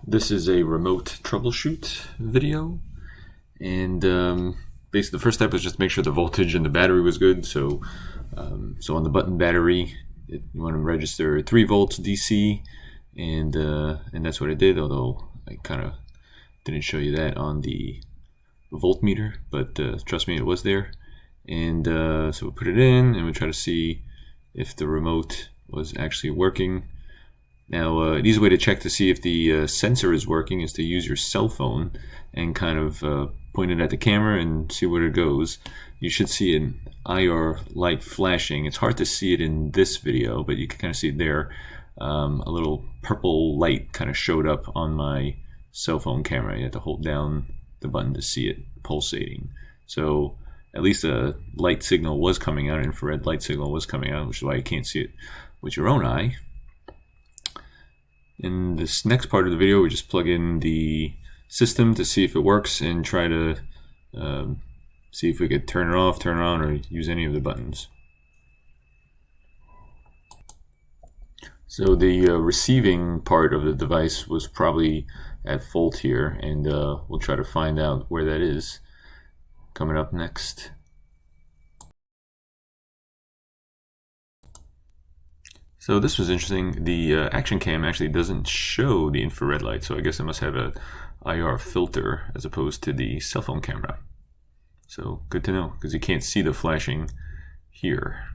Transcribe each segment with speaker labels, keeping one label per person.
Speaker 1: This is a remote troubleshoot video, and basically the first step was just make sure the voltage in the battery was good. So on the button battery, you want to register 3 volts DC, and that's what it did, although I kind of didn't show you that on the voltmeter, but trust me, it was there. And so we put it in and we try to see if the remote was actually working. Now, an easy way to check to see if the sensor is working is to use your cell phone and kind of point it at the camera and see where it goes. You should see an IR light flashing. It's hard to see it in this video, but you can kind of see it there. A little purple light kind of showed up on my cell phone camera. You have to hold down the button to see it pulsating. So at least a light signal was coming out, an infrared light signal was coming out, which is why you can't see it with your own eye. In this next part of the video, we just plug in the system to see if it works and try to see if we could turn it off, turn it on, or use any of the buttons. So the receiving part of the device was probably at fault here, and we'll try to find out where that is coming up next. So this was interesting. The action cam actually doesn't show the infrared light, so I guess it must have a IR filter as opposed to the cell phone camera. So good to know, because you can't see the flashing here.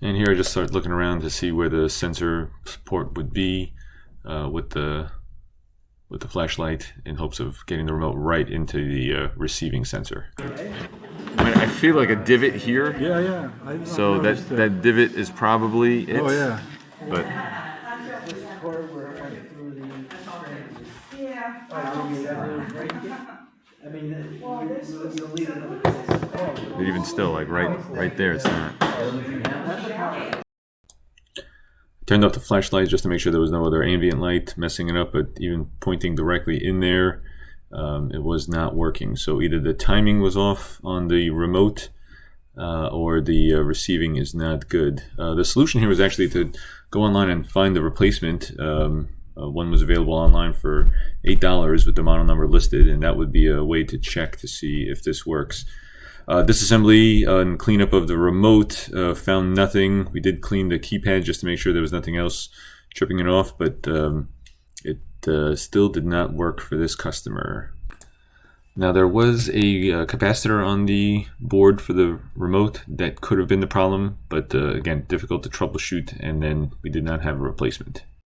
Speaker 1: And here I just start looking around to see where the sensor port would be with the flashlight, in hopes of getting the remote right into the receiving sensor. I feel like a divot here.
Speaker 2: Yeah.
Speaker 1: So that divot is probably it.
Speaker 2: Oh yeah.
Speaker 1: But even still, like right there, it's not. Turned off the flashlight just to make sure there was no other ambient light messing it up, but even pointing directly in there, it was not working. So either the timing was off on the remote or the receiving is not good. The solution here was actually to go online and find the replacement. One was available online for $8 with the model number listed, and that would be a way to check to see if this works. Disassembly and cleanup of the remote, found nothing. We did clean the keypad just to make sure there was nothing else tripping it off, but it still did not work for this customer. Now, there was a capacitor on the board for the remote that could have been the problem, but again, difficult to troubleshoot, and then we did not have a replacement.